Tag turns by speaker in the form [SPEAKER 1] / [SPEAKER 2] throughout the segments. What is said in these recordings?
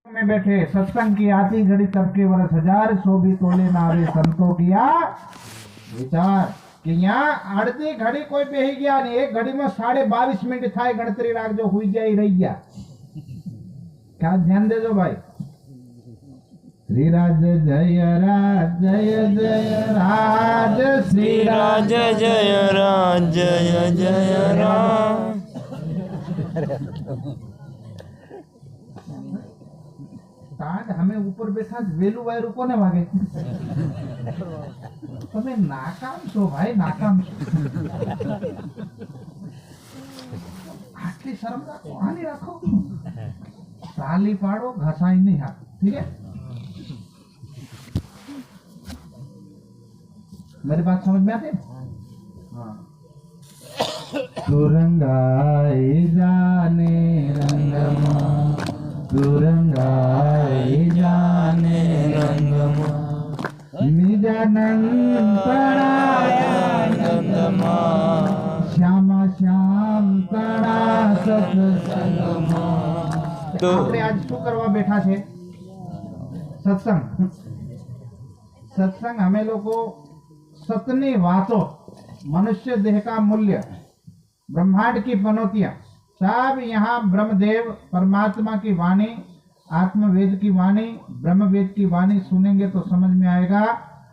[SPEAKER 1] में बैठे सत्संग की आती घड़ी सबके वर्ष हजार, सो भी तोले ना आवे संतों किया विचार कि यहाँ आड़ती घड़ी कोई बेही गया नहीं, एक घड़ी में 22.5 मिनट थाय गणतरी राख जो हुई जाए रही गया। क्या ध्यान दे जो भाई। श्री राज जय राज जय जय राज,
[SPEAKER 2] श्री राज जय राज जय जय राज।
[SPEAKER 1] ताज हमें ऊपर बैठा वेलू वायरू कोने वागे તમે નાકામ છો ભાઈ, નાકામ છો। આટલી શરમ રાખો, આની રાખો, તાલી પાડો, ઘસાઈ નહીં હાથ, ठीक है। मेरी बात समझ में आती है? हाँ। तुरंगाई जाने रंगमा, तुरंगाई जाने रंगमा, निजानंतरानंदमा, श्यामा श्याम तड़ा सत्संगमा। तो આપણે આજ શું કરવા બેઠા છે? સત્સંગ। सत्संग हमें लोगों सतनी बातों, मनुष्य देह का मूल्य, ब्रह्मांड की पनौतियां, सब यहाँ ब्रह्मदेव परमात्मा की वाणी, आत्मवेद की वाणी, ब्रह्मवेद की वाणी सुनेंगे तो समझ में आएगा।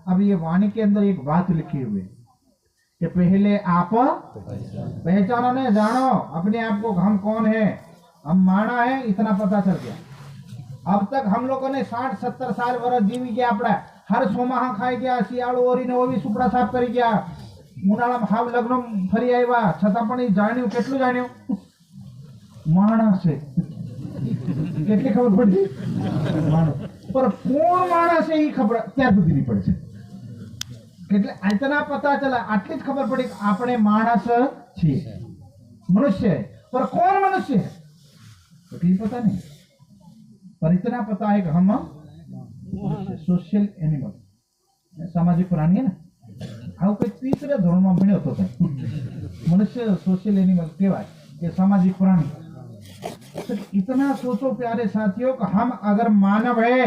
[SPEAKER 1] अब ये वाणी के अंदर एक बात लिखी हुई है कि पहले आप पहचानो ने जानो अपने आप को, हम कौन है, हम माना है, इतना पता चल गया। अब तक हम लोगों ने 60-70 साल वर्ष जीवी गया, अपना हर सोमाहा खाई गया, शियाळो ओरीने ओवी सुपड़ा साफ करी गया, उनाळामां हाव लग्न फरी आव्या, छतां पण जाण्યું કેટલું જાણ્યું? માણસ છે કેટલી ખબર પડી? માણસ पर कोण माणस है ये खबर त्यार सुधी नहीं पड़े छे। એટલે इतना पता चला, आटली ज खबर पड़ी कि આપણે माणस છીએ, मनुष्य है, पर कौन मनुष्य है तो ये पता नहीं। पर इतना पता है कि हम सोशल एनिमल, सामाजिक प्राणी है ना। આવું કોઈ तीसरे ધોરણ માં ભણ્યો હતો मनुष्य सोशल एनिमल કહેવાય કે सामाजिक प्राणी। तो इतना सोचो प्यारे साथियों कि हम अगर मानव है,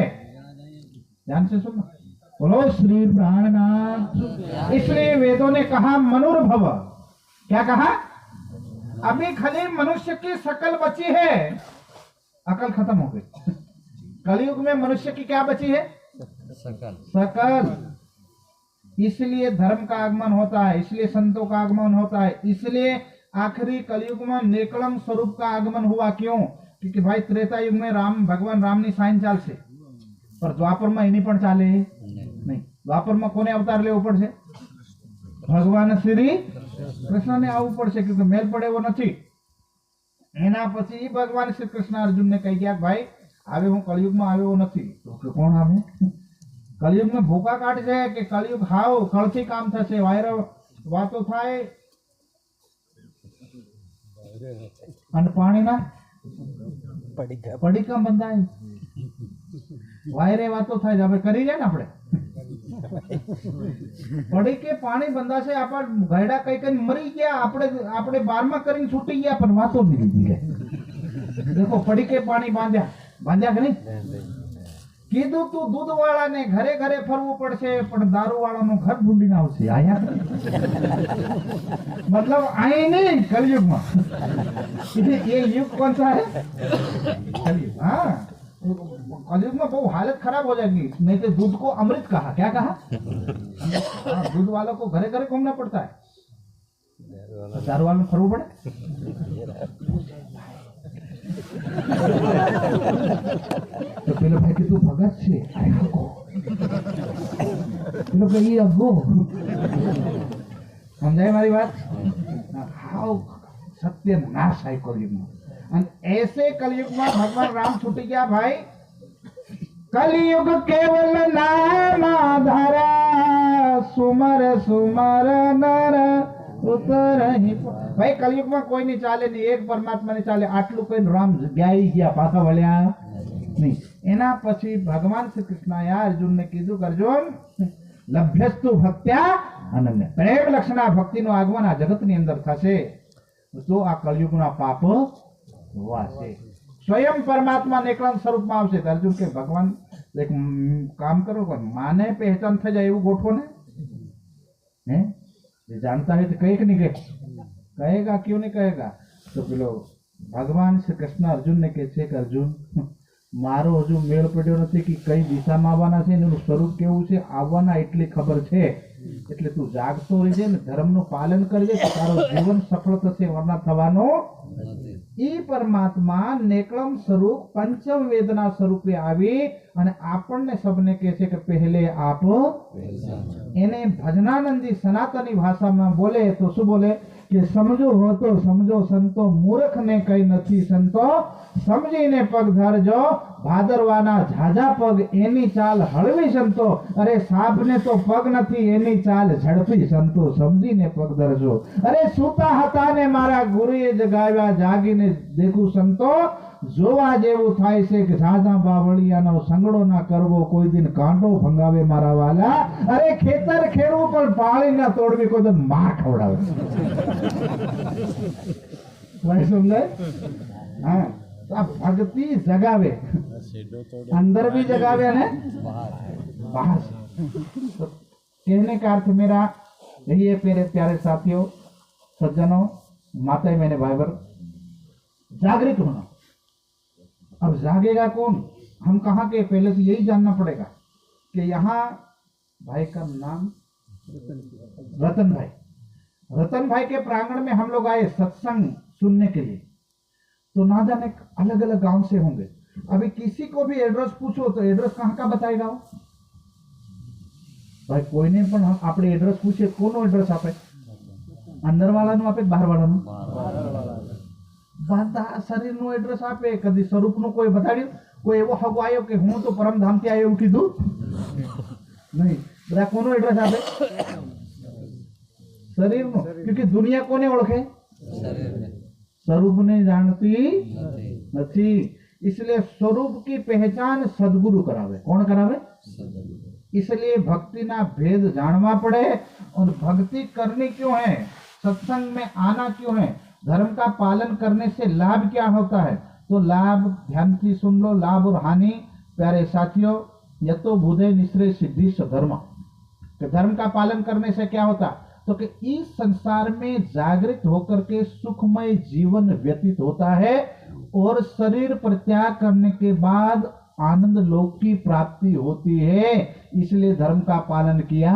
[SPEAKER 1] ध्यान से सुनना, बोलो श्री प्राणनाथ। इसलिए वेदों ने कहा मनुर्भव। क्या कहा? अभी खाली मनुष्य की शकल बची है, अकल खत्म हो गई। कलयुग में मनुष्य की क्या बची है? सकल। इसलिए धर्म का आगमन होता है, इसलिए संतों का आगमन होता है, इसलिए आखिरी कलयुग में नेकलम स्वरूप का आगमन हुआ। क्यों? क्योंकि भाई त्रेता युग में राम भगवान राम नी साइन चालશે, पर द्वापर में एनी पण चाले नहीं। द्वापर में कोने अवतार लेवो पड़शे? भगवान श्री कृष्ण ने आवવું પડશે, क्योंकि मेल पड़े वो नहीं। एना पछी भगवान श्री कृष्ण अर्जुन ने कही गया भाई आवे हूँ कलयुग में आवे वो नहीं। तो कोण आवे? कलयुग में भूखा काढशे कि कलयुग हाव कळથી काम थशे, वायरो वातो थाय અને પાણીના પડીકા બંધાય, વાયરે વાતો થાય। હવે કરી જાય ને આપણે પડીકે પાણી બંધાશે, આપણા ગયડા કઈ કઈ મરી ગયા, આપણે 12માં કરીને છૂટી ગયા, પણ વાતો નહીં લીધી। देखो पડીકે પાણી બાંધ્યા કે નહીં? કીધું તું દૂધ વાળા ને ઘરે ઘરે ફરવું પડશે, પણ દારૂ વાળાનું ઘર ઢૂંઢીને આવશે આયા। मतलब आए नहीं कलयुग में। ये युग कौन सा है? कलयुग। हाँ, कलयुग में बहुत हालत खराब हो जाएगी। नहीं तो दूध को अमृत कहा। क्या कहा? दूध वालों को घरे घरे घूमना पड़ता है, दारू वालों में फरવું પડે। तो પેલો ભાઈ તું ભગત છે, આય હકો પેલો કઈ અગો, समझाई हमारी बात? हाउ सत्य नाश है कलयुग में। ऐसे कलयुग में भगवान राम छूट गया भाई। कलयुग केवल नाम आधारा, सुमर सुमर नर उतर ही। भाई कलयुग में कोई नहीं चाले, नहीं एक परमात्मा नहीं चाले। आटलू कोई राम गया गया पासा वळ्या नहीं। एना पछी भगवान श्री कृष्ण अर्जुन ने कीधु, अर्जुन लभ्यस्तु भक्त्या अनन्य, प्रेम लक्षण भक्ति नु आगमन आ जगत नी अंदर थशे तो आ कलयुग ना पाप वासे। स्वयं परमात्मा निकलन स्वरूप में आवशे तो अर्जुन के भगवान एक काम करो माने पहचान थे जाए गोठो ने हैं ये जानता है तो कहे कि नहीं कहेगा क्यों नहीं कहेगा तो पेलो भगवान श्री कृष्ण अर्जुन ने कहे कि अर्जुन मारो हजू मेल पड्यो નથી कि कई दिशा में आववाना छे एનું स्वरूप केवुं छे आववाना એટલી खबर छे એટલે તું જાગતો રહેજે ને ધર્મનું પાલન કરજે તો તારું જીવન સફળ થશે વરના થવાનો ई परमात्मा नेकलम स्वरूप पंचम वेदना स्वरूपे आवी અને આપણને सबने કહે છે કે पहले आप એને ભજનાનંદી સનાતની ભાષામાં બોલે તો શું બોલે કે સમજો હો તો સમજો સંતો મૂર્ખ ને કઈ નથી સંતો સમજીને પગ ધરજો ભાદરવાના ઝાઝા પગ એની ચાલ હળવી સંતો અરે સાપને તો પગ નથી એની ચાલ ઝડપી સંતો સમજીને પગ ધરજો અરે સૂતા હતા ને મારા ગુરુએ જગાવ્યા જાગીને દેખું સંતો જોવા જેવું થાય છે કે ઝાઝા બાવળિયાનો સંગડો ના કરવો કોઈ દિન કાંટો ભંગાવે મારા વાલા અરે ખેતર ખેડવું પણ પાળી ના તોડવી કોઈ દિન માર ખવડાવે સમજાય હા આ ભક્તિ જગાવે अंदर भी जगावे ने बाहर तो कहने का अर्थ मेरा यही है मेरे प्यारे साथियों सज्जनों माताएं मैंने भाई बहन जागृत होना अब जागेगा कौन हम कहाँ के पहले तो यही जानना पड़ेगा कि यहाँ भाई का नाम रतन भाई के प्रांगण में हम लोग आए सत्संग सुनने के लिए तो ना जाने अलग अलग गांव से होंगे अभी किसी को भी एड्रेस पूछो तो एड्रेस कहाँ का बताएगा वो भाई कोई ने पण आपणे एड्रेस पूछे कोनो एड्रेस आपे अंदर वाला नु आपे बाहर वाला नु બધા શરીરનું એડ્રેસ આપે કદી સ્વરૂપનું કોઈ બતાડ્યું કોઈ એવો હગો આવ્યો કે હું તો પરમધામથી આવ્યો એવું કીધું નહીં બધા કોનો એડ્રેસ આપે શરીરનું क्योंकि दुनिया કોને ઓળખે स्वरूपને જાણતી નથી इसलिए स्वरूप की पहचान सदगुरु करावे कौन करावे इसलिए भक्ति ना भेद जानवा पड़े और भक्ति करनी क्यों है सत्संग में आना क्यों है धर्म का पालन करने से लाभ क्या होता है तो लाभ ध्यान से सुन लो लाभ और हानि प्यारे साथियों यतो बुधे निश्रे सिद्धि धर्म तो धर्म का पालन करने से क्या होता तो कि इस संसार में जागृत होकर के सुखमय जीवन व्यतीत होता है और शरीर परित्याग करने के बाद आनंद लोक की प्राप्ति होती है इसलिए धर्म का पालन किया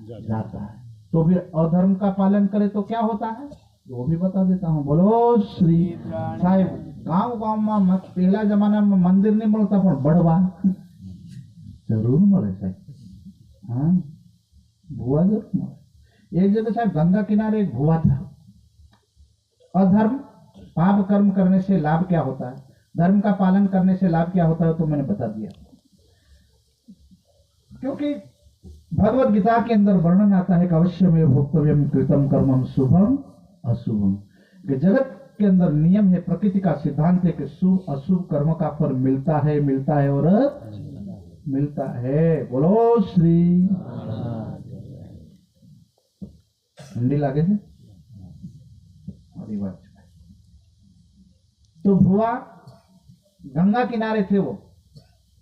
[SPEAKER 1] जाता है तो फिर अधर्म का पालन करे तो क्या होता है वो भी बता देता हूँ बोलो श्री साहेब गांव गांव में मत पहला जमाना में मंदिर नहीं मिलता पर बड़वा जरूर मिले साहब हाँ भुआ जरूर मिले एक जगह साहब गंगा किनारे एक भुआ था अधर्म पाप कर्म करने से लाभ क्या होता है धर्म का पालन करने से लाभ क्या होता है तो मैंने बता दिया क्योंकि भगवत गीता के अंदर वर्णन आता है कि अवश्य में भोक्तव्यम कृतम कर्मम शुभम अशुभम कि जगत के अंदर नियम है प्रकृति का सिद्धांत है कि शुभ अशुभ कर्म का फल मिलता है और मिलता है बोलो श्री ठंडी लागे है तो भुआ गंगा किनारे थे वो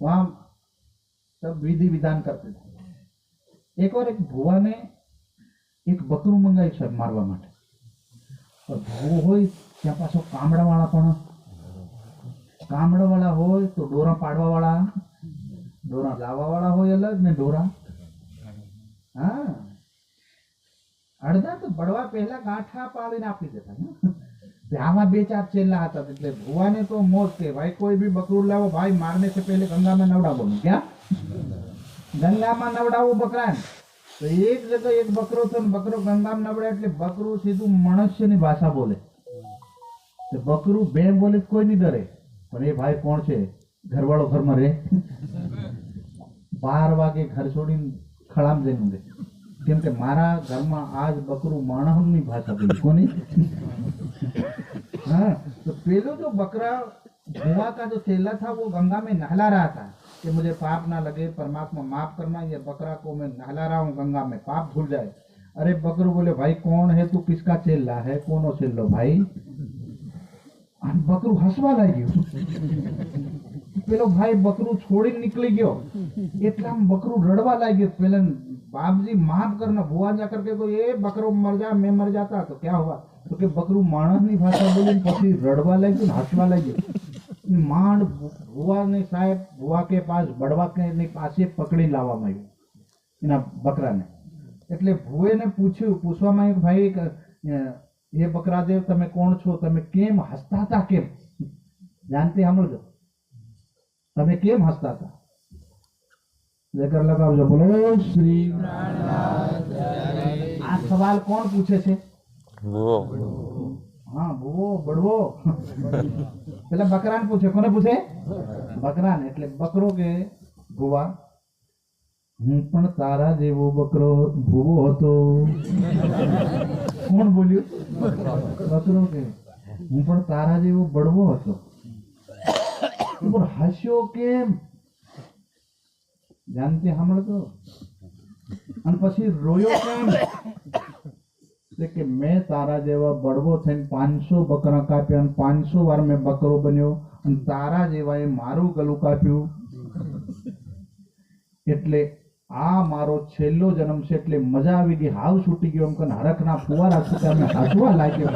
[SPEAKER 1] वहां सब विधि विधान करते थे एक और एक भुआ ने एक बकरू मंगाई सब मारवा माटे और भुवो होय त्या पाछो कामड़ा वाला होय तो डोरा पाड़वा वाला डोरा लावा वाला होय अलग ने डोरा हाँ अड़धा तो बड़वा पहला गांठा पाड़ीने आपी देता त्यामां बे चार चेला हता એટલે ભુવાને તો મોજ કે ભાઈ કોઈ भी बकरू लाવો भाई मारने से पहले गंगा में नवड़ावो क्या गंगा में नवड़ावो बकरा तो एक जगह एक बकरो तो बकरो गंगा में नवड़े એટલે बकरू सीधू मनुष्यनी भाषा बोले तो बकरू बे बोले कोई नहीं डरे पर ये भाई कौन छे घरवाळो घर में रे 12 वागे घर छोड़ी खड़ाम जईने केम के मारा घर में आज बकरू माणसनी भाषा बोली कोनी हाँ तो पहले जो बकरा भुआ का जो चेला था वो गंगा में नहला रहा था कि मुझे पाप ना लगे परमात्मा माफ करना ये बकरा को मैं नहला रहा हूँ गंगा में पाप धुल जाए अरे बकरू बोले भाई कौन है तू किसका चेला है कौन चेलो भाई અને બકરું હસવા લાગ્યું. પેલો ભાઈ બકરું છોડીને નીકળી ગયો એટલામાં બકરું રડવા લાગ્યું. પેલા बाबजी माफ करना, बुआ जा करके तो ये बकरो मर जा, मैं मर जाता तो क्या हुआ? तो के बकरू मानस ની ભાષા બોલીને પછી રડવા લાગ્યું ને હસવા લાગ્યું. માંડ बुआ ने साहेब बुआ के पास બળવા કે ની પાસે પકડી લાવવામાં આવ્યું એના બકરાને. એટલે ભુએને પૂછવામાં આવ્યું, ભાઈ એ બકરાદેવ તમે કોણ છો? તમે કેમ હસતા હતા? કેમ જાણતે સાંભળજો, તમે કેમ હસતા હતા? लेकर लगाओ जो बोलो श्री. આ સવાલ કોણ પૂછે છે? હા, ભૂવો બળવો પેલા બકરાને પૂછે. કોને પૂછે? બકરાને. એટલે બકરો કે ભૂવા હું પણ તારા જેવો બકરો ભૂવો હતો. કોણ બોલ્યું? બકરો કે હું પણ તારા જેવો બળવો હતો. હસ્યો કેમ? जानते हमने तो અને પછી રોયો કેમ? કે મેં તારા જેવા બળવો થઈને 500 બકરા કાપ્યા અને 500 વાર મેં બકરો બન્યો અને તારા જેવાએ મારું ગળું કાપ્યું. એટલે આ મારો છેલ્લો જન્મ છે. એટલે મજા આવી ગઈ, હાવ છૂટી ગયો. એમ કે હરખના ફુવારા છૂટ્યા, મેં હસવા લાગ્યો,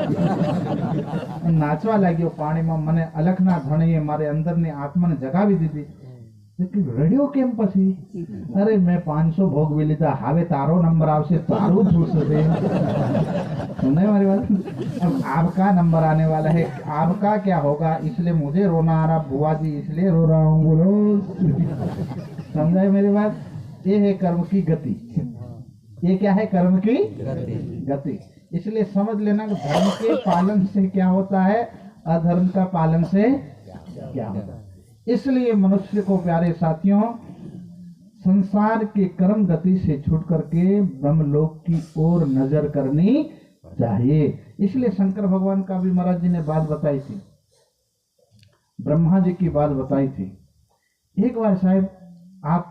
[SPEAKER 1] નાચવા લાગ્યો પાણીમાં. મને અલખના ધણીએ મારે અંદરની આત્માને જગાવી દીધી. રડ્યો કેમ પછી? અરે મેં 500 ભોગવી લીધા, હવે તારો નંબર આવશે, તારું છૂટશે. सुने हमारी बात? अब आपका नंबर आने वाला है, आपका क्या होगा? इसलिए मुझे रोना आ रहा, बुआ जी इसलिए रो रहा हूँ. बोलो, समझाए मेरी बात? ये है कर्म की गति. ये क्या है? कर्म की गति. इसलिए समझ लेना कि धर्म के पालन से क्या होता है, अधर्म का पालन से क्या होता है. इसलिए मनुष्य को प्यारे साथियों संसार के कर्म गति से छूट करके ब्रह्मलोक की ओर नजर करनी चाहिए. इसलिए शंकर भगवान का भी महाराज जी ने बात बताई थी, ब्रह्मा जी की बात बताई थी. एक बार साहब आप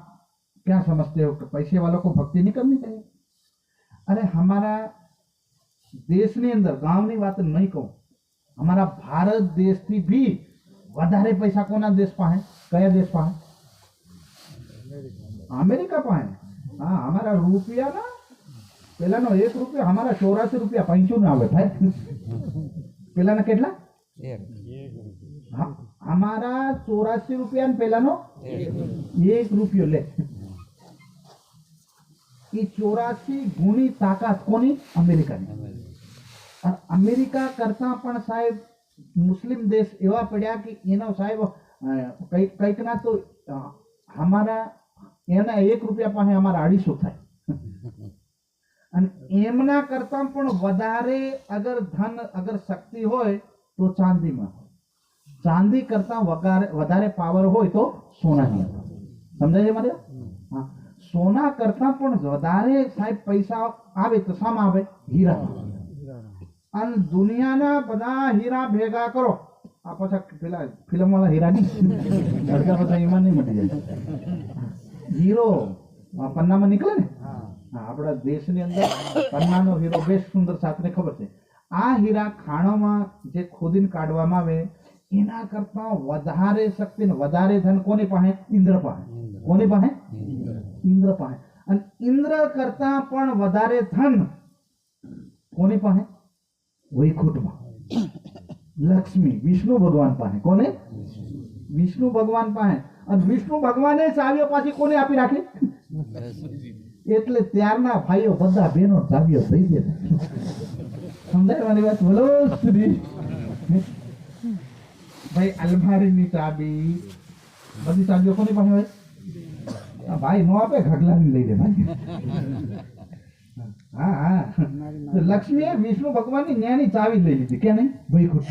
[SPEAKER 1] क्या समझते हो कि पैसे वालों को भक्ति नहीं करनी चाहिए? अरे हमारा देश ની અંદર ગામની વાત નહીં કહું, हमारा भारत देश થી भी વધારે પૈસા કોના દેશ પાસે? કયા દેશ પાસે? અમેરિકા પાસે. હા, અમારા રૂપિયા ના પેલાનો 1 રૂપિયો અમારા 84 રૂપિયા 55 ના આવે ભાઈ. પેલાના કેટલા? અમારા 84 રૂપિયા ને પેલાનો 1 રૂપિયો લે. એ 84 ગુણી તાકાત કોની? અમેરિકાની. અમેરિકા કરતા પણ સાહેબ मुस्लिम देश एवा पड़ा कि एनो साहेब कईक ना तो हमारा एना 1 रुपया पासे हमारा 250 थाय. अने एमना करता पण वधारे अगर धन अगर शक्ति होय तो चांदी में, चांदी करता वधारे पावर होय तो सोना में. समझाय छे मारे? हाँ, सोना करता पण वधारे साहेब पैसा आवे तो साम आवे? हीरा. અને દુનિયાના બધા હીરા ભેગા કરો. આ પાછા પેલા ફિલ્મ વાળા હીરા નહીં, લડકા પાછા એમાં નહીં મટી જાય. હીરો પન્નામાં નીકળે ને, આપણા દેશની અંદર પન્નાનો હીરો બેસ્ટ સુંદર સાતને ખબર છે. આ હીરા ખાણોમાં જે ખોદીને કાઢવામાં આવે એના કરતા વધારે શક્તિ ને વધારે ધન કોની પાસે? ઇન્દ્ર પાસે. કોની પાસે? ઇન્દ્ર પાસે. અને ઇન્દ્ર કરતા પણ વધારે ધન કોની પાસે? वैकुंठ में लक्ष्मी विष्णु भगवान पाहे. कोने? विष्णु भगवान पाहे. और विष्णु भगवाने चावीओ पाછી कोने આપી રાખી? એટલે ત્યારના ભાઈઓ બધા બહેનો ચાવીઓ દઈ દે. સમજાય મારી વાત? બોલો શ્રી. ભાઈ અલમારીની ચાબી બધી ચાવીઓ કોની પાસે હોય? ભાઈ નો આપે, ઘડલાની લઈ દે ભાઈ. हाँ हाँ, तो लक्ष्मी विष्णु भगवान की न्यानी चाबी ले ली थी. क्या नहीं? वैकुंठ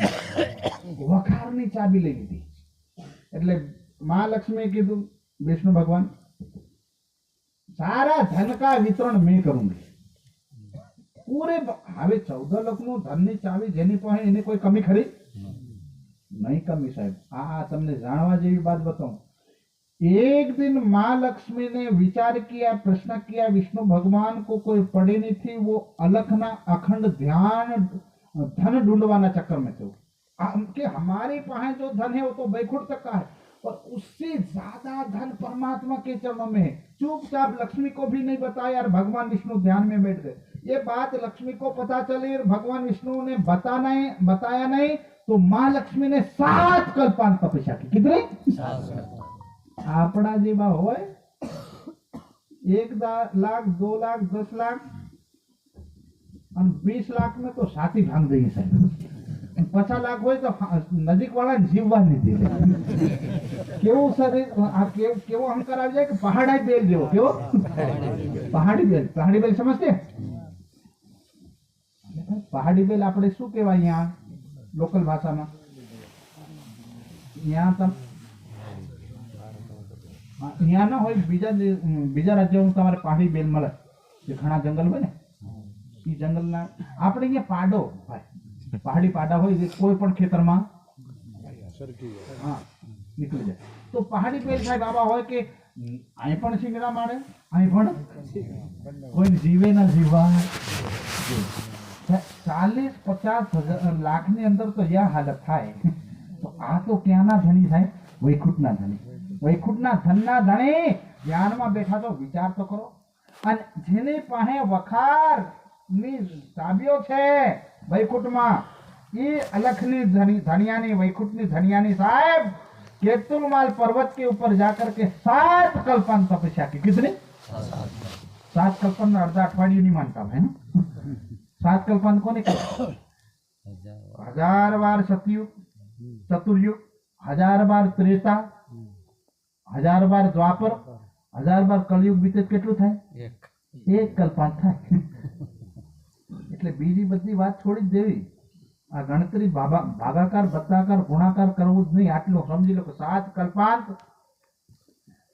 [SPEAKER 1] वखार नी चाबी ले ली थी. એટલે महालक्ष्मी कीधु विष्णु भगवान सारा धन का वितरण मैं करूंगी. पूरे હવે 14 लाख નું ધન ની ચાવી જેની પાસે એને કોઈ કમી ખરી? नहीं कमी साहब. आ તમને જાણવા જેવી बात बताऊं. एक दिन माँ लक्ष्मी ने विचार किया, प्रश्न किया, विष्णु भगवान को कोई पड़ी नहीं थी. वो अलखना अखंड ध्यान धन ढूंढवाना चक्कर में थे. कि हमारे पास जो धन है वो तो बैकुंठ तक का है, और उससे ज्यादा धन परमात्मा के चरणों में है। चुपचाप लक्ष्मी को भी नहीं बताया और भगवान विष्णु ध्यान में बैठ गए। ये बात लक्ष्मी को पता चली और भगवान विष्णु ने बताया नहीं, तो माँ लक्ष्मी ने 7 कल्पान तपस्या की। कितने? आपड़ा जेवा होय 1 लाख 2 लाख 10 लाख और 20 लाख में तो साथी भांग गई साहब। 50 लाख હોય તો નજીક વાળા જીવવા નહીં દે। કેવું શરીર કેવો અહંકાર આવી જાય કે પહાડી બેલ જેવો। કેવો? પહાડી બેલ સમજते? પહાડી બેલ આપણે શું કહેવાય અહીંયા લોકલ ભાષામાં? यहाँ ના હોય બીજા રાજ્યોમાં તમારે પહાડી બેલ મળે, જે ઘણા જંગલ હોય ને એ જંગલના આપણે અહીંયા પાડો ભાઈ, पहाड़ी पाडा हो कोई पण खेतर में हाँ निकली जाए। तो पहाड़ी बेल साहब बाबा हो कि अहीं पण सींगड़ा मारे, अहीं पण कोई जीवे ना जीवा। 40-50 लाख ने अंदर तो यह हालत थाय। तो आ तो क्या ना धनी साहब, वैकुंठ ना धनी, वैकुंठ ना धन ना धनी। ध्यान में बैठा तो विचार तो करो। अने जेने पाहे वखार ની ચાબીઓ છે વૈકુંઠમાં, એ અલખની ધનિયાની વૈકુંઠની ધનિયાની સાહેબ केतुलमाल पर्वत के ऊपर जाकर के 7 कल्पन तपस्या की। कितने? 7 कल्पन अर्धा अठवाडिયું नहीं मानता है ना। 7 कल्पन को नहीं 1000 बार सतयुग चतुर्युग, 1000 बार त्रेता, 1000 बार द्वापर, 1000 बार कलयुग बीते કેટલું થાય? એક કલ્પન થાય। એટલે બીજી બધી વાત છોડી જ દેવી। આ ગણતરી ભાગાકાર બત્તાકાર ગુણાકાર કરવું જ નહીં, આટલું સમજી લો કે 7 કલ્પાંત।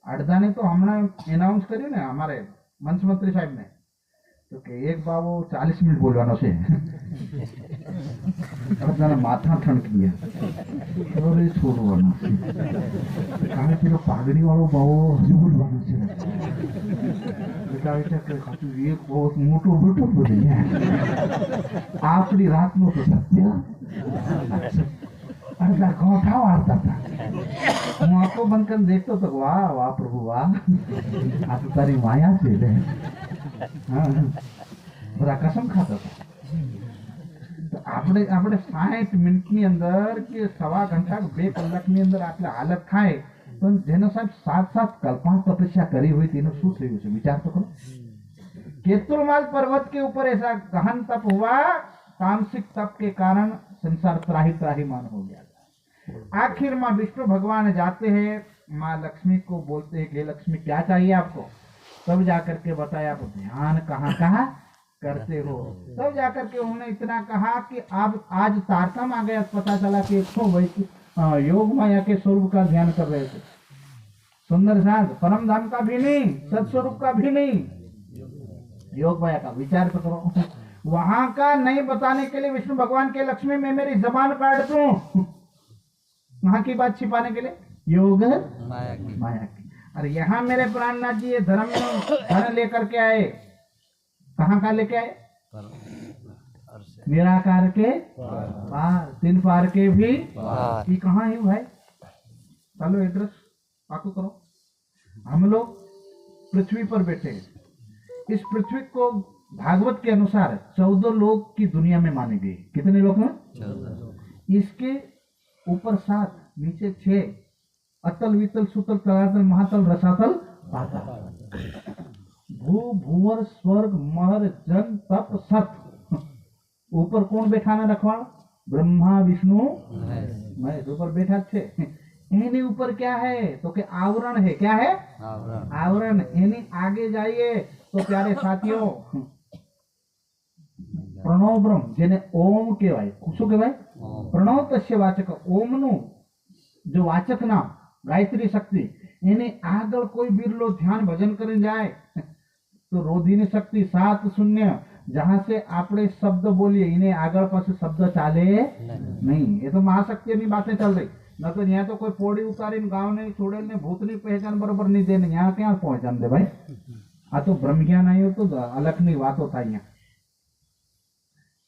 [SPEAKER 1] અડધાને તો હમણાં એનાઉન્સ કર્યું ને અમારે મંત્રી સાહેબ ને, તો કે એક બાવો 40 મિનિટ બોલવાનો છે। અડધાના માથા ઠણકી ગયા, અરે છોડવાનો કારણ પેલો પાઘડી વાળો બાવો હજુ બોલવાનો છે। एक बहुत मोटो बेटो बोले आखिरी रात में तो सत्य अर्धा गोठा वार्ता था। હું આંખો બંધ કરીને દેખતો તો વાહ વાહ પ્રભુ વાહ, આ તો તારી માયા છે। બધા કસમ ખાતા હતા। તો આપણે 60 મિનિટની અંદર કે સવા ઘંટા 2 કલાકની અંદર આટલી હાલત થાય, तो જેનો સાહેબ 7 कल्पान तपस्या करी हुई तीनों शू थયું છે विचार तो करो। केतुलमाल पर्वत के ऊपर ऐसा गहन तप हुआ, तामसिक तप के कारण संसार त्राहिमाम हो गया। आखिर माँ विष्णु भगवान जाते हैं, माँ लक्ष्मी को बोलते हैं कि लक्ष्मी क्या चाहिए आपको? तब जाकर के बताया आप ध्यान कहाँ कहाँ करते हो। तब जाकर के उन्होंने इतना कहा कि आप आज तारतम आ गया, पता चला कि योग माया के स्वरूप का ध्यान कर रहे थे। सुंदर शांत परम धाम का भी नहीं, सत्स्वरूप का भी नहीं, योग माया का। विचार तो करो। वहां का नहीं बताने के लिए विष्णु भगवान के लक्ष्मी में मेरी जबान काट दूं, वहां की बात छिपाने के लिए योग माया की। अरे यहाँ मेरे प्राणनाथ जी ये धर्म धन लेकर के आए, कहाँ का लेके आए? निराकार के पार, 3 पार के भी ये कहाँ है भाई? चलो एड्रेस पाकू करो। हम लोग पृथ्वी पर बैठे हैं। इस पृथ्वी को भागवत के अनुसार 14 लोक की दुनिया में माने गए। कितने लोक में? 14। इसके ऊपर 7, नीचे 6, अतल वितल सुतल तलातल महातल रसातल पाताल। भू भूवर स्वर्ग महर जन तप सत। ऊपर कौन बैठा ना रखवाड़? ब्रह्मा विष्णु महेश ऊपर बैठा छे। एनी ऊपर क्या है? तो के आवरण है। क्या है? आवरण। एनी आगे जाइए तो प्यारे साथियों प्रणव ब्रह्म जेने ओम कहेवाय। શું કહેવાય? प्रणव तस्य वाचक। ओम नु जो वाचक नाम गायत्री शक्ति, एने आगळ कोई बिरलो ध्यान भजन करीने जाए तो रोधिनी शक्ति 7 शून्य, जहां से आपने शब्द बोलिए इन्हें आगळ पासे शब्द चाले नहीं। ये तो महाशक्ति की बातें चल रही, न तो यहाँ तो कोई पोड़ी उतारी गांव नहीं छोड़े ने भूतनी पहचान बराबर नहीं देने, यहाँ क्या पहचान दे भाई? आ तो ब्रह्म ज्ञान आई हो तो अलग नहीं बात होता। यहाँ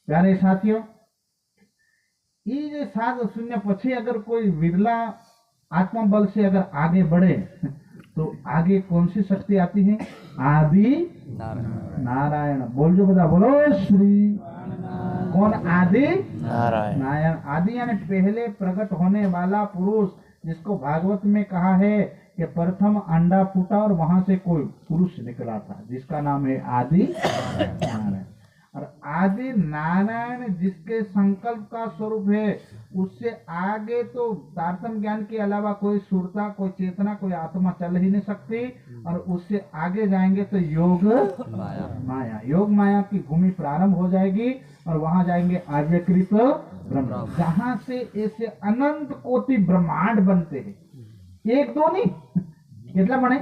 [SPEAKER 1] प्यारे साथियों ये जो 7 शून्य પછી अगर कोई विरला आत्मबल से अगर आगे बढ़े तो आगे कौन सी शक्ति आती है? आदि नारायण। बोल जो बता, बोलो श्री। कौन? आदि
[SPEAKER 2] नारायण।
[SPEAKER 1] नारायण। आदि यानी पहले प्रकट होने वाला पुरुष, जिसको भागवत में कहा है कि प्रथम अंडा फूटा और वहां से कोई पुरुष निकला था, जिसका नाम है आदि नारायण। और आदि नारायण जिसके संकल्प का स्वरूप है, उससे आगे तो तारतम्य ज्ञान के अलावा कोई सुरता, कोई चेतना, कोई आत्मा चल ही नहीं सकती। और उससे आगे जाएंगे तो योग माया, योग माया की भूमि प्रारंभ हो जाएगी और वहां जाएंगे अव्यकृत ब्रह्म, जहां से ऐसे अनंत कोटि ब्रह्मांड बनते हैं। एक दो नहीं, कितना बने?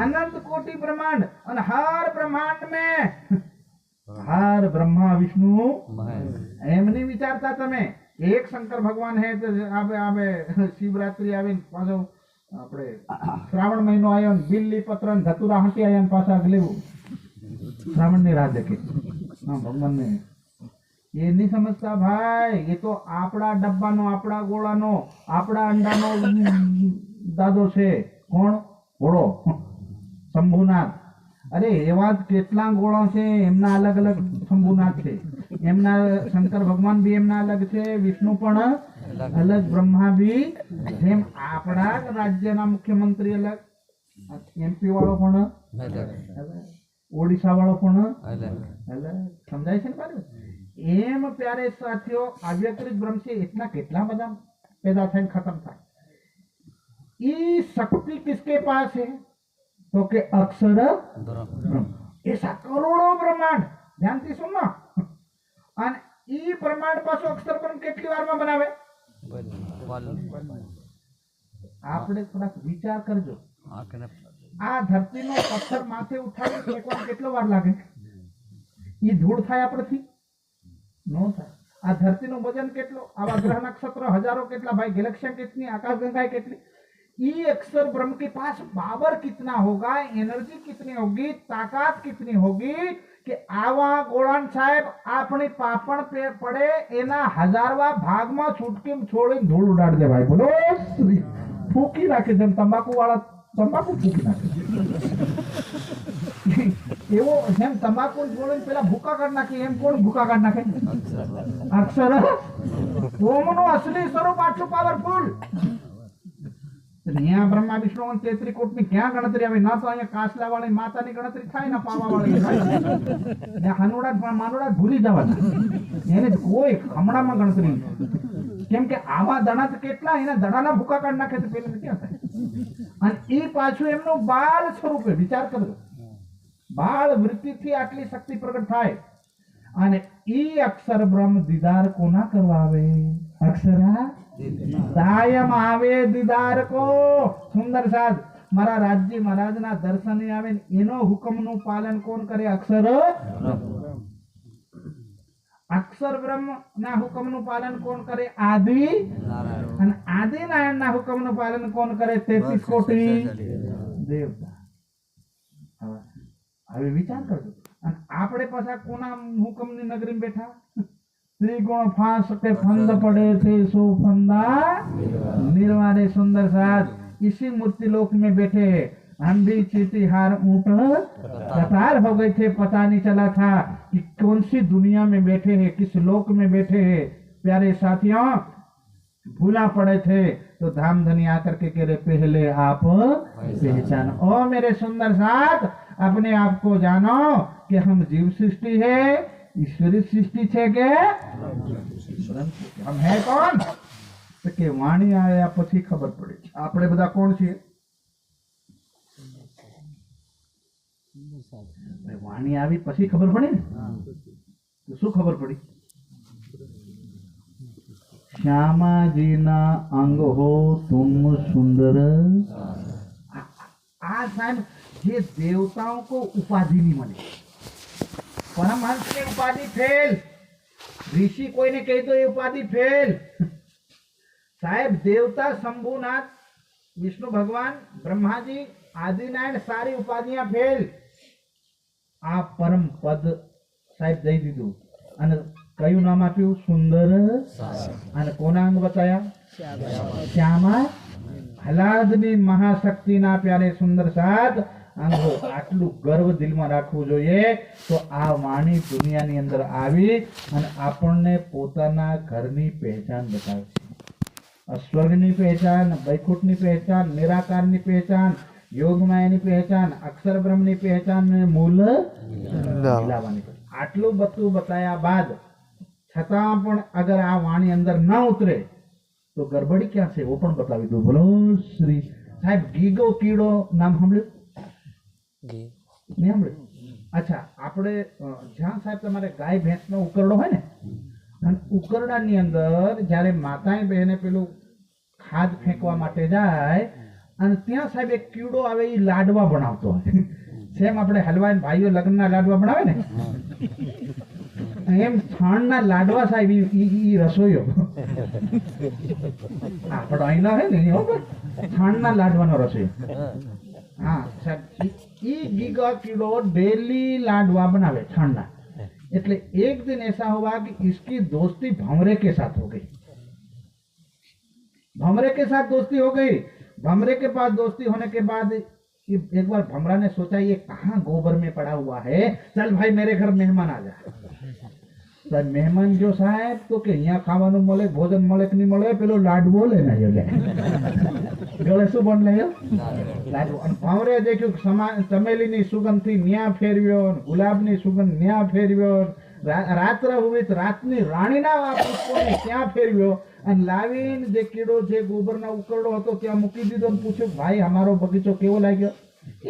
[SPEAKER 1] अनंत कोटि ब्रह्मांड। और हर ब्रह्मांड में हर ब्रह्मा विष्णु एम नहीं विचारता तमे एक शंकर भगवान है तो आवे आवे शिवरात्रि आवे पाछो આપણે શ્રાવણ મહિનો આવ્યો ને બિલ્લી પત્ર ને ધતુરા હંટી આવ્યા ને પાછા લેવું શ્રાવણ ની રાહ દેખે। हाँ भगवान ने ये नहीं समझता भाई, ये तो आपड़ा डब्बा नो, आपड़ा गोला नो, आपड़ा अंडा नो दादो छे। कोण? घोड़ो शंभुनाथ। अरे एवा केटला गोळा छे, एमना अलग अलग शंभुनाथ छे, एमना शंकर भगवान भी एमना अलग छे, विष्णु पण अलग, ब्रह्मा भी। जेम आपड़ा राज्यना मुख्यमंत्री अलग, एमपी वाळो पण अलग, ओडिशा वाळो पण अलग। समजाय छे ने बारे? एम प्यारे साथियों, अव्यकृत ब्रह्म से इतना केटला बधा पैदा थईने खत्म थाय। ई शक्ति किसके पास है? तो के अक्षर ब्रह्म। ऐसा करोड़ों ब्रह्मांड, ध्यान थी सुनना। और ई ब्रह्मांड पास अक्षर ब्रह्म કેટલી વારમાં બનાવે? આપણે થોડા વિચાર કરજો। આ ધરતીનો પથ્થર માથે ઉઠાવી ફેંકવા કેટલો વાર લાગે? ઈ ધૂળ થાય આપણથી? નો થાય। આ ધરતીનું વજન કેટલો? આવા ગ્રહ નક્ષત્ર હજારો કેટલા ભાઈ, ગેલેક્સીયા કેટલી, આકાશગંગા કેટલી? ये अक्षर ब्रह्म के पास पावर कितना होगा, एनर्जी कितनी होगी, ताकत कितनी होगी कि आवा गोळान साहेब अपनी पापण पे पड़े एना हजारवा भाग में छूटकी छोड़ी धूल उडाड़ दे भाई। बोलो श्री। फूकी नाखे, जेम तंबाकू वाला तंबाकू फूकी नाखे एवो जेम तंबाकू छोड़ी पेला भूका काढ नाखे, एम कोण भूका काढ नाखे? अक्षर। ओमनो असली स्वरूप आटલું पावरफुल। यहाँ ब्रह्मा विष्णु और 33 कोट में क्या गणतरी आवे? ना तो अहीं कासला वाली माता की गणतरी थाय ना पावा वाली थाय। ने हनुड़ा मानुड़ा भूली जवाना, एने कोई खमड़ा में गणतरी नहीं। केम के आवा दणा तो केटला, एना दणाना भूका काढ नाखे तो पेले क्या थाय? अने ई पाछुं एमनो बाल स्वरूपे विचार करजो, बाल वृत्ति थी आटली शक्ति प्रकट थाय। अने ई अक्षर ब्रह्म दीदार कोना करवा आवे? अक्षरा दायम आवे दीदार को। सुंदर साध मारा राज्य महाराज ना दर्शन आवे, एनो हुकम नु पालन कौन करे? अक्षर अक्षर ब्रह्म ना हुकम नु पालन कौन करे? आदि नारायण। आदि नारायण ना हुकम नु पालन कौन करे? 33 कोटि देवता। હવે વિચાર કરજો। અને આપણે પાછા કોના હુકમની નગરીમાં બેઠા? त्रिगुण फांस के फंद पड़े थे सो फंदा निर्वाणे। सुंदर साथ इसी मूर्ति लोक में बैठे हम भी चीटी हार ऊंट कतार हो गए थे, पता नहीं चला था कि कौन सी दुनिया में बैठे हैं, किस लोक में बैठे हैं। प्यारे साथियों, भूला पड़े थे तो धाम धनी आकर के कह रहे पहले आप पहचानो। ओ मेरे सुंदर साथ, अपने आप को जानो कि हम जीव सृष्टि है, ईश्वरी सृष्टि छे के हम है कौन? तो के वाणी आया પછી ખબર પડી આપણે બધા કોણ છીએ? વાણી આવી પછી ખબર પડી ને? તો શું ખબર પડી? શ્યામાજીના અંગ હો तुम सुंदर। આ સાહેબ જે દેવતાओं को उपाधि नहीं મળે, परमहंस की उपाधि फेल, ऋषि कोई ने कही तो ये उपाधि फेल। साहेब देवता शंभुनाथ, विष्णु भगवान, ब्रह्मा जी, आदिनारायण सारी उपाधियां फेल। आप परम पद साहेब दई दीधु। અને કયું નામ આપ્યું? સુંદર. અને કોના અંગ બતાયા? શ્યામા. હલાદની મહાશક્તિના પ્યારે સુંદર સાત અંગો. આટલું ગર્વ દિલમાં રાખવું જોઈએ. તો આ વાણી દુનિયાની અંદર આવી અને આપણને પોતાના ઘરની પહેચાન બતાવે છે. સ્વર્ગની પહેચાન, વૈકુંઠની પહેચાન, નિરાકારની પહેચાન, યોગમાયાની પહેચાન, અક્ષર બ્રહ્મની પહેચાન ને મૂળ મિલાવાની. આટલું બધું બતાયા બાદ છતાં પણ અગર આ વાણી અંદર ન ઉતરે તો ગરબડી ક્યાં છે? वो પણ બતાવી દો. બોલો શ્રી. સાહેબ, ગીગો કીડો નામ સાંભળ્યું? નહીં સાંભળ્યું? અચ્છા, આપણે જ્યાં સાહેબ તમારે ગાય ભેંસનો ઉકરડો હોય ને, અને ઉકરડાની અંદર જ્યારે માતાએ બહેને પેલું ખાદ ફેંકવા માટે જાય અને ત્યાં સાહેબ એક કીડો આવે, એ લાડવા બનાવતો હોય. જેમ આપણે હલવાઈ ભાઈઓ લગ્નના લાડવા બનાવે ને, એમ છાણના લાડવા સાહેબ ઈ રસોઈયો આપણો અહીં ના હોય ને, છાણના લાડવાનો રસોઈયો. हाँ ये गीगा किलो डेली लाडवा बनावे ठंडा. એટલે एक दिन ऐसा हुआ कि इसकी दोस्ती भंवरे के साथ हो गई. भंवरे के साथ दोस्ती हो गई. भंवरे के पास दोस्ती होने के बाद एक बार भंवरा ने सोचा ये कहाँ गोबर में पड़ा हुआ है, चल भाई मेरे घर मेहमान आ जा. तो मेहमान जो साहब तो के यहाँ खाવાનું મળે, ભોજન મળે કે નહીં મળે, પેલો લાડવો લઈને આવ્યો. ગળે શું બન લઈ લાડવો. અને ભાવરે દેખ્યું ચમેલીની સુગંધથી ન્યા ફેરવ્યો, ગુલાબની સુગંધ ન્યા ફેરવ્યો, રાત્રે હોય રાતની રાણીના પુષ્પોને ત્યાં ફેરવ્યો અને લાવીને જે કીડો જે ગોબરના ઉકરડો હતો ત્યાં મૂકી દીધો અને પૂછ્યું ભાઈ અમારો બગીચો કેવો લાગ્યો?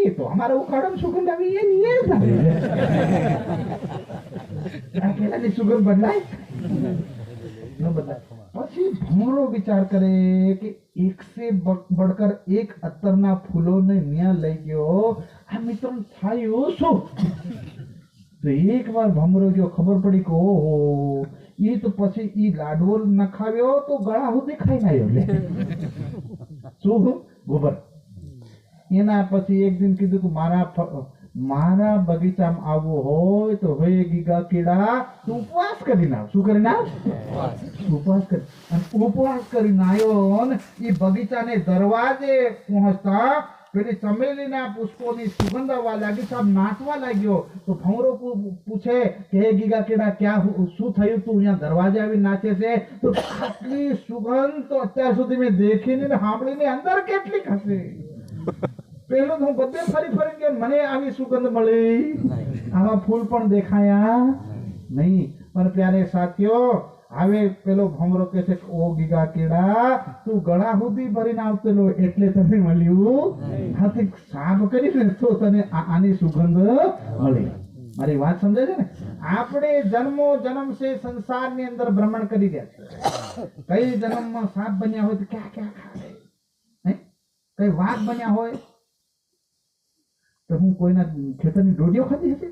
[SPEAKER 1] એ તો અમારો ઉકાળો સુગંધ આવી એ પેલાની સુગંધ બદલાય ન બદલાય. પછી ભમરો વિચાર કરે કે એક સે બળકર એક અત્તરના ફૂલોને ન્યા લઈ ગયો, આ મિત્રો થયું શું? તો એક વાર ભમરો ગયો, ખબર પડી કે ઓહો એ તો પછી ઈ લાડવો નખાવ્યો તો ગળા સુધી ખાઈ આવ્યો. શું ગોબર. એના પછી એક દિન કીધું કે મારા બગીચામાં આવવું હોય તો હોય ગીગા કીડા તું ઉપવાસ કરીને આવ. શું કરીને આવ? ઉપવાસ કરી. અને ઉપવાસ કરીને આવ્યો ને એ બગીચાને દરવાજે પહોંચતા પેલી ચમેલીના પુષ્પોની સુગંધ આવવા લાગી, સાહેબ નાચવા લાગ્યો. તો ભમરો પૂછે કે હે ગીગા કીડા ક્યાં શું થયું, તું અહીંયા દરવાજે આવી નાચે છે? તો આટલી સુગંધ તો અત્યાર સુધી મેં દેખીને સાંભળીને અંદર કેટલીક હશે. પેલું હું બધે ફરી ફરી કે મને આવી સુગંધ મળી, આવા ફૂલ પણ દેખાયા નહીં. પણ પ્યારે સાથીઓ, હવે પેલો ભમરો કે છે ઓ ગીગા કીડા તું ગળા સુધી ભરીને આવતેલો એટલે તને મળ્યું. હાથી સાફ કરીને તો તને આની સુગંધ મળી. મારી વાત સમજે છે ને? આપણે જન્મો જન્મ સે સંસારની અંદર ભ્રમણ કરી રહ્યા છે. કઈ જન્મમાં સાપ બન્યા હોય તો ક્યાં ક્યાં ખાશે, કઈ વાઘ બન્યા હોય તો હું કોઈના ખેતરની ડોડીઓ ખાધી હશે?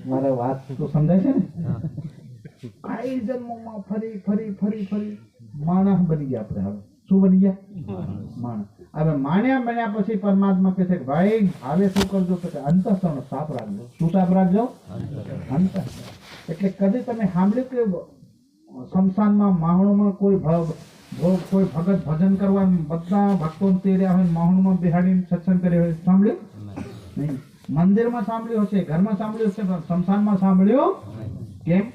[SPEAKER 1] મારા વાત તો સમજાય છે ને? કઈ જન્મમાં ફરી ફરી ફરી ફરી માણસ બની ગયા આપણે. હવે શું બની ગયા? માણસ. હવે માણ્યા બન્યા પછી પરમાત્મા કહે છે કે ભાઈ હવે શું કરજો તો કે અંતઃકરણ સાફ રાખજો. શું સાફ રાખજો? અંતઃ. એટલે કદી તમે સાંભળ્યું કે શમશાનમાં માહણમાં કોઈ ભગત ભજન કરવા બધા ભક્તો તેર્યા હોય, માહણમાં બિહાડીને સત્સંગ કર્યો હોય? સાંભળ્યું નહીં. મંદિરમાં સાંભળ્યું હશે, ઘરમાં સાંભળ્યું હશે, શમશાનમાં સાંભળ્યું કેમ?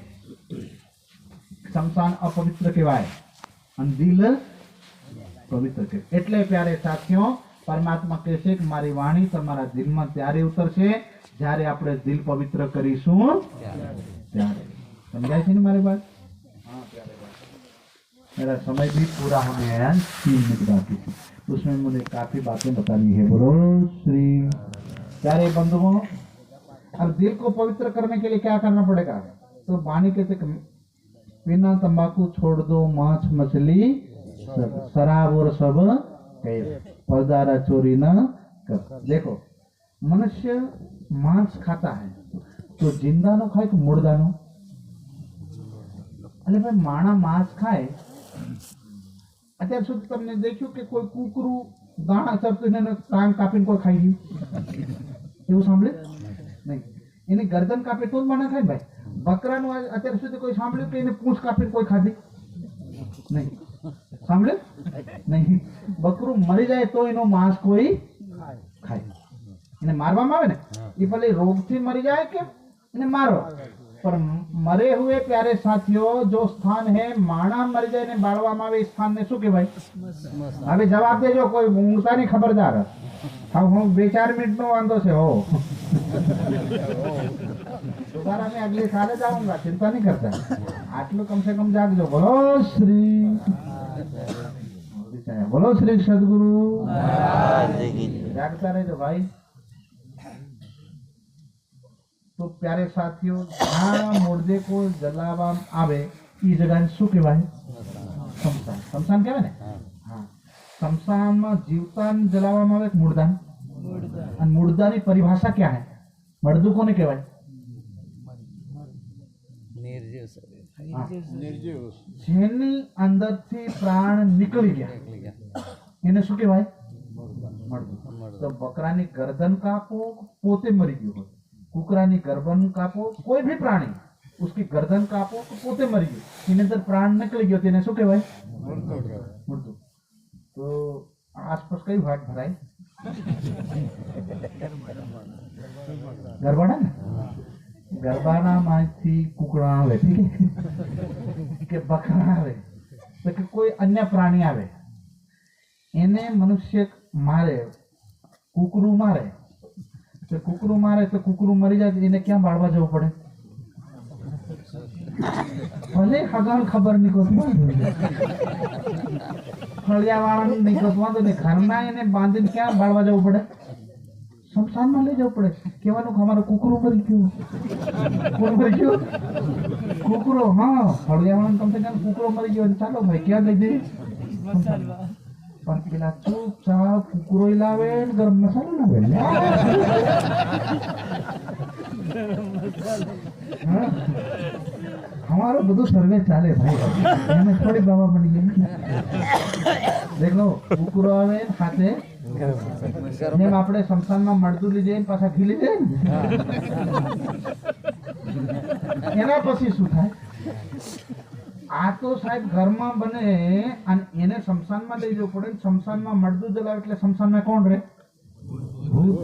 [SPEAKER 1] શમશાન અપવિત્ર કહેવાય અને દિલ પવિત્ર કહેવાય. એટલે પ્યારે સાથીઓ, પરમાત્મા કહે છે કે મારી વાણી તમારા દિલમાં ત્યારે ઉતરશે જ્યારે આપણે દિલ પવિત્ર કરીશું ત્યારે. समझाए थे ना हमारे बात? हाँ प्यारे बात. मेरा समय भी पूरा होने हैं, 3 मिनट बाकी है, उसमें मुझे काफी बातें बतानी है. बोलो श्री. प्यारे बंधुओं, अब दिल को पवित्र करने के लिए क्या करना पड़ेगा? तो वाणी कहते बिना तंबाकू छोड़ दो, मांस मछली शराब और सब पर्दारा चोरी न कर. देखो मनुष्य मांस खाता है तो जिंदा नो खाए कि मुर्दा नो? अरे भाई माणा मांस खाए. અત્યાર સુધી તમને દેખ્યું કે કોઈ કૂકરું દાણા ચરતું ને ટાંગ કાપીને કોઈ ખાઈ ગયું? એવું સાંભળે નહીં. એની ગરદન કાપે તો જ મને ખાય ભાઈ. બકરાનું અત્યાર સુધી કોઈ સાંભળ્યું કે એને પૂંછ કાપીને કોઈ ખાધી? નહીં સાંભળ્યું નહીં. બકરું મરી જાય તો એનો માંસ કોઈ ખાય. એને મારવામાં આવે ને એ ભલે રોગથી મરી જાય કે એને મારો, पर मरे हुए प्यारे साथियों जो स्थान है माणा मर जाए ने बाळवामां आवे स्थान ने શું કહેવાય? હવે જવાબ દેજો, કોઈ ઊંઘતા નહીં, ખબરદાર. હા, હું 2-4 મિનિટ નો વાંધો છે. हो दोबारा मैं अगले साल जाऊंगा, चिंता नहीं करता. आटलू कम से कम जागजो. बोलो श्री बोलो श्री सदगुरु. जागता रहजो भाई. तो प्यारे साथियों, जहाँ मुर्दे को जलावा आवे ई जगह શું કહેવાય? શમશાન. શમશાન કહેવાય ને? હા. શમશાનમાં જીવતાન જલાવવામાં આવે કે મુર્દાન? અને મુર્દાની પરિભાષા ક્યાં હે? મરદુ કોને કહેવાય? જેની અંદરથી પ્રાણ નીકળી ગયા એને શું કહેવાય? મરદુ. તો બકરાની ગરદન કાપો, પોતે મરી ગયો હોય. कुकरानी गर्दन कापो, कोई भी प्राणी उसकी गर्दन कापो तो पोते मरी गयो, एनी अंदर प्राण निकली गयो, तेने શું કહેવાય? મૃત્યુ. તો આસપાસ કઈ વાત ભરાય? ગરબાડા ને? ગરબાડામાંથી કુકડા આવે, ઠીક કે બકરા આવે તો કે કોઈ અન્ય પ્રાણી આવે એને મનુષ્ય મારે, કુકરું મારે तो कुकरू मारे तो कुकरू मरी जाए, इन्हें क्या बाड़वा जવું પડે? भले हगान खबर नहीं को फलियावाड़ा नहीं को तो नहीं घरमा એને બાંધીને ક્યાં બાળવા જવું પડે? શમશાનમાં લઈ જવું પડે. કહેવાનું કે અમારો કુકરો મરી ગયો. કોણ મરી ગયો? કુકરો. હા, ફળિયાવાળાને કમ સે કમ કુકરો મરી ગયો, ચાલો ભાઈ ક્યાં લઈ જઈએ? પણ પેલા ચૂપચાપ કુકરો લાવે ને ગરમ મસાલો લાવે. हमारा બધું સર્વે ચાલે ભાઈ. એને થોડી બાબા બની ગઈ. દેખો કુકરો આવે સાથે જેમ આપણે શમશાનમાં મળતું લીધે પાછા ખીલી જાય ને, એના પછી શું થાય? આ તો સાહેબ ઘરમાં બને અને એને શમશાનમાં લઈ જવું પડે. શમશાનમાં મળતું જલાવે એટલે શમશાનમાં કોણ રહે? ભૂત.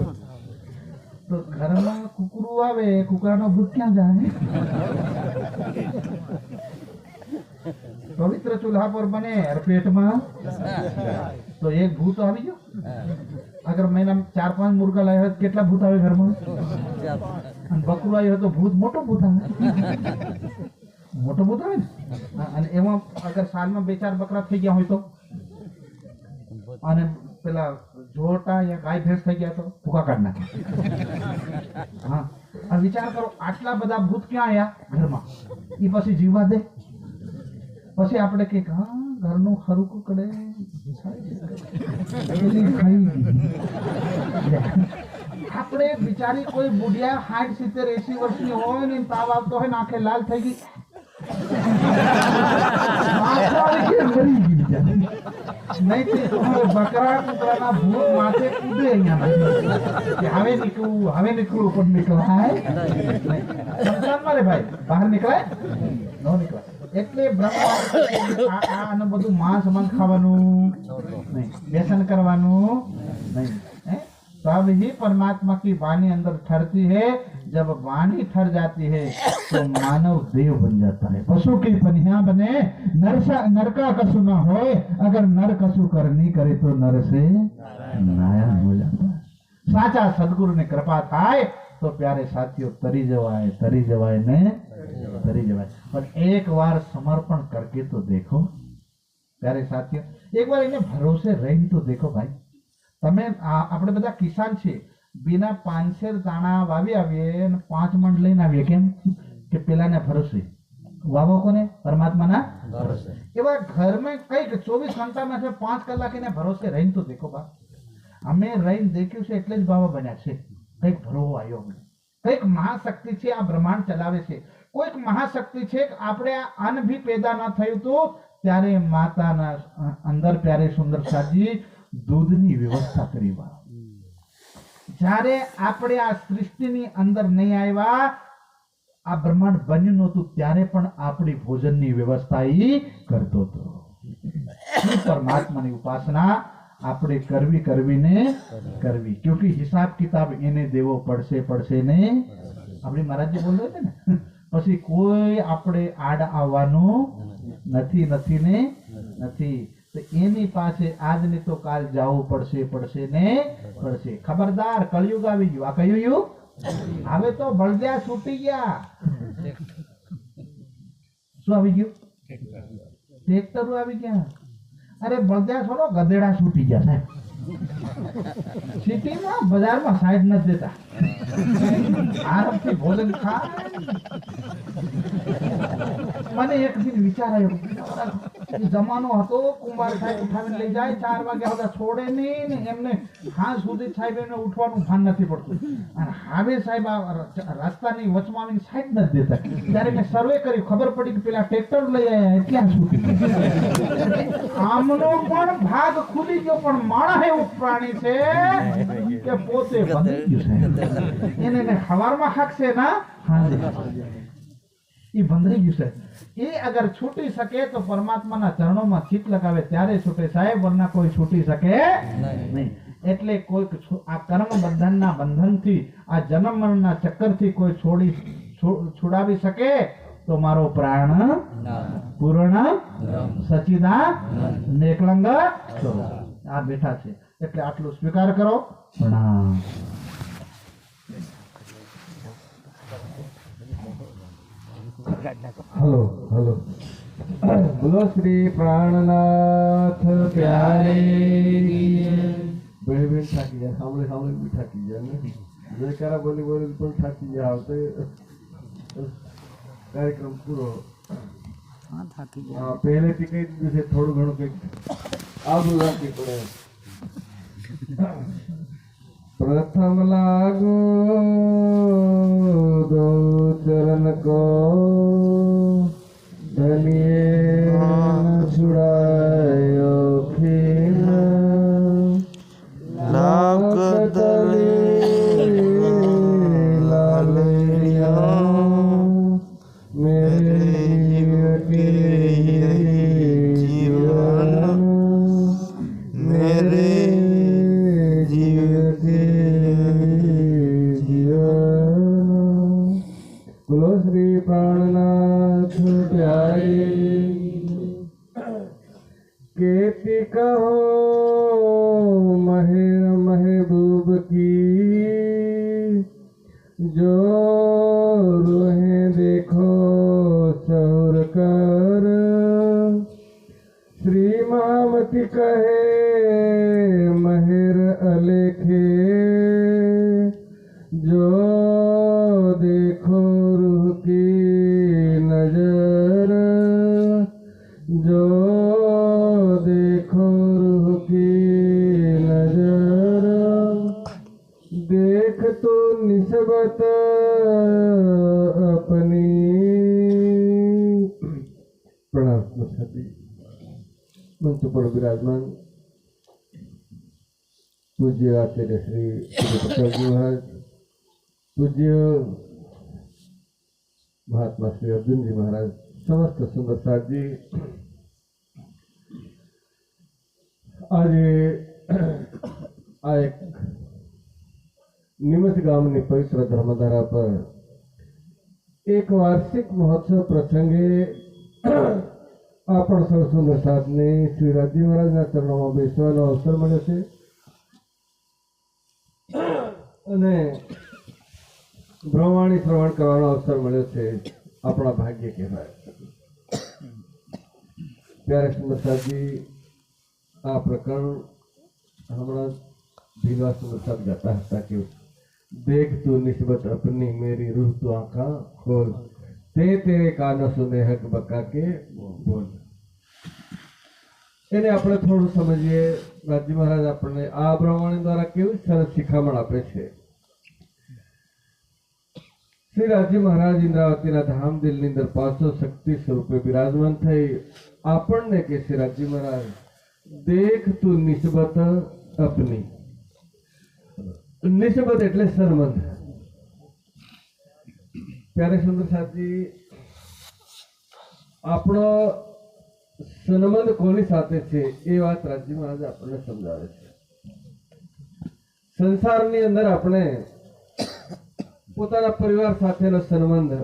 [SPEAKER 1] તો ઘરમાં કુકરું આવે, કુકરાનો ભૂત ક્યાં જાય? પવિત્ર ચૂલ્હા પર બને પેટ માં તો એક ભૂત આવી ગયો. અગર મહિના 4-5 મુર્ગા લાવ્યા હોય કેટલા ભૂત આવે ઘરમાં? અને બકરું આવ્યું તો ભૂત મોટો ભૂત આવે, મોટો ભૂત આવે ને. અને એમાં અગર સાલમાં 2-4 બકરા થઈ ગયા હોય તો, અને પેલા જોટા યા ગાય ભેંસ થઈ ગયા તો ભૂકા કાઢ નાખે. હા, આ વિચાર કરો, આટલા બધા ભૂત ક્યાં આવ્યા ઘરમાં? એ પછી જીવવા દે? પછી આપણે કે હા ઘરનું ખરું કડે આપણે બિચારી કોઈ બુઢિયા 60-70-80 વર્ષની હોય ને તાવ આવતો હોય ને આંખે લાલ થઈ ગઈ, બકરા કુકરાના ભૂત માથે કૂદે અહીંયા હવે નીકળવું પણ નીકળાય રે ભાઈ, બહાર નીકળાય ન નીકળાય. એટલે બ્રહ્મ બધું માંસ માંસ ખાવાનું નહીં, વ્યસન કરવાનું नहीं है? सब ही परमात्मा की वाणी अंदर ठहरती है. जब वाणी ठहर जाती है तो मानव देव बन जाता है. पशु की पनिया बने नर का कछु न हो, अगर नर कछु करनी करे तो नर से नारायण हो जाता है. साचा सदगुरु ने कृपा થાય तो प्यारे साथियों तरी जवाय ने तरी जवाय. पर एक बार समर्पण करके तो देखो प्यारे साथियों, एक बार इन्हें भरोसे रही तो देखो भाई. તમે આપણે બધા કિસાન છે, बिना 5 દાણા વાવી આવીએ અને 5 મણ લઈને આવીએ. કેમ કે પેલાને ભરોસે વાવો કોને? પરમાત્માના ભરોસે. એવા ઘરમાં કઈક 24 ઘંટામાં છે 5 કલાક એને ભરોસે રહીને તો દેખો બા. અમે રહીને દેખ્યું છે એટલે જ બાબા બન્યા છે. કઈક ભરોવો આવ્યો અમને. કઈક મહાશક્તિ છે આ બ્રહ્માંડ ચલાવે છે. કોઈક મહાશક્તિ છે. આપણે આ અન્ન ભી પેદા ન થયું તો ત્યારે માતાના અંદર પ્યારે સુંદર સાજી दूधनी व्यवस्था करी. જ્યારે આપણે આ સૃષ્ટિની અંદર નહીં આવ્યા, આ બ્રહ્માંડ બન્યું નહોતું ત્યારે પણ આપણી ભોજનની વ્યવસ્થા ઈ કરતો હતો. એ પરમાત્માની ઉપાસના આપણે કરવી ક્યોંકि હિસાબ કિતાબ એને દેવો પડશે ને. આપણે મહારાજજી બોલ્યો છે ને, પછી કોઈ આપણે આડ આવવાનું નથી. તો એની પાસે આજ ને તો કાલ જવું પડશે. ખબરદાર, કળિયુગ આવી ગયું. આ કયું યુગ? હવે તો બળદિયા છૂટી ગયા. શું આવી ગયું? ટ્રેક્ટરો આવી ગયા. અરે બળદિયા છોડો, ગધેડા છૂટી ગયા સાહેબ. સિટીમાં બજારમાં સાઈડ નથી દેતા, આરામથી ભોજન ખાય. મને એક દિન વિચાર આવ્યો, જમાનો હતો કુંભાર સાહેબ ઉઠાવીને લઈ જાય, 4 વાગ્યા બધા છોડે નહીં ને એમને હાં સુધી સાહેબ એમને ઉઠવાનું ભાન નથી પડતું. અને હવે સાહેબ આ રસ્તાની વચમાં આવીને સાઈડ નથી દેતા. ત્યારે મેં સર્વે કર્યું, ખબર પડી કે પેલા ટ્રેક્ટર લઈ આવ્યા ત્યાં સુધી. આમનો પણ ભાગ ખુલી ગયો, પણ માણસ એવું પ્રાણી છે કે પોતે બંધાઈ ગયું છે. એને સવારમાં હાકશે ના, એ બંધાઈ ગયું છે. એ અગર છૂટી શકે તો પરમાત્માના ચરણોમાં ચિત્ત લગાવે ત્યારે છૂટે સાહેબ, વરના કોઈ છૂટી શકે નહીં. એટલે કોઈ આ કર્મ બંધનના બંધનથી, આ જન્મ મરણના ચક્કરથી કોઈ છોડાવી શકે તો મારો પ્રાણ પૂર્ણ સચિદાનંદ એકલંગ આ બેઠા છે. એટલે આટલું સ્વીકાર કરો. પ્રણામ.
[SPEAKER 3] હલો બોલો શ્રી પ્રાણનાથ પ્યારે બેન થાકી જાય, સાંભળે બી થાકી જાય ને. જયકારા બોલી પણ થાકી જાય. આવતે કાર્યક્રમ પૂરો. પહેલેથી કહી દીધું છે, થોડું ઘણું કંઈક આવું રાખવી પડે. प्रथम लागो दो चरण को धनिए छुड़ायो फिर
[SPEAKER 2] लाख दले लालिया मेरे जीवन मेरे
[SPEAKER 3] बोलो श्री प्राणनाथ प्यारे केती कहो महबूब की जो रोहे देखो सहुर कर श्री महामती कहे महर अलेखे जो देखो रूह की नजर जो देखो रूह की नजर देख तो निस्बत अपनी प्रणाम सती मंच पर विराजमान पूज्य आचार्य श्री पटेल जी महाराज, पूज्य महात्मा श्री अर्जुन जी महाराज, समस्त सुंदर साथ जी, आज आ एक निमत गामनी पवित्र धर्मधारा पर एक वार्षिक महोत्सव प्रसंगे आपण सौ सुंदर साथ ने श्री राजी महाराज चरणों में बेसવાનો अवसर મળ્યો છે. અને બ્રહ્માણી શ્રવણ કરવાનો અવસર મળ્યો છે. આપણા ભાગ્ય કહેવાય. प्यारे सुंदर साहब जी आ प्रकरण हमारा भीलवा सुंदर साहब गाता था कि देख तू निस्बत अपनी मेरी रूह तू आंखा खोल ते तेरे कानों सुने हक बका के बोल. એને આપણે થોડું સમજીએ. રાજી મહારાજ આપણને આ બ્રહ્માણી દ્વારા કેવી સરસ શિખામણ આપે છે. શ્રી રાજી મહારાજ ઇન્દ્રાવતીના ધામ દિલની અંદર 500 શક્તિ સ્વરૂપે બિરાજમાન થઈ આપણને કે શ્રી રાજી મહારાજ દેખ તું નિસ્બત અપની નિસ્બત એટલે સંબંધ. પ્યારે સુંદર સાહેબજી, આપણો સંબંધ કોની સાથે છે એ વાત રાજજી મહારાજ આપણને સમજાવે છે. સંસારની અંદર આપણે પોતાના પરિવાર સાથેનો સંબંધ,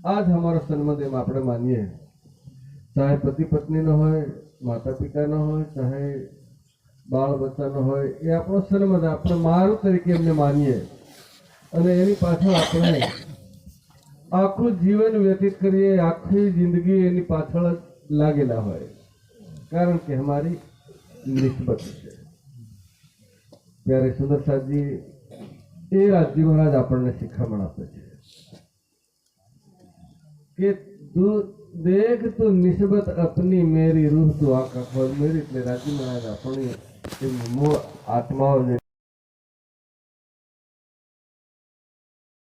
[SPEAKER 3] આ જ અમારો સંબંધ એમ આપણે માનીએ. ચાહે પતિ પત્નીનો હોય, માતા પિતાનો હોય, ચાહે બાળ બચ્ચાનો હોય, એ આપણો સંબંધ આપણે મારું તરીકે એમને માનીએ અને એની પાછળ આપણે આખું જીવન વ્યતીત કરીએ, આખી જિંદગી એની પાછળ જ લાગેલા હોય, કારણ કે અમારી નિસ્બત છે. ત્યારે સુંદર સાહેબજી એ રાજજી મહારાજ આપણને શિખામણ આપે છે કે તું દેખ તો નિસ્બત અપની મેરી રૂહ તો આંખા ખોલ. મેરી એટલે રાજજી મહારાજ આપણી મૂળ આત્માઓ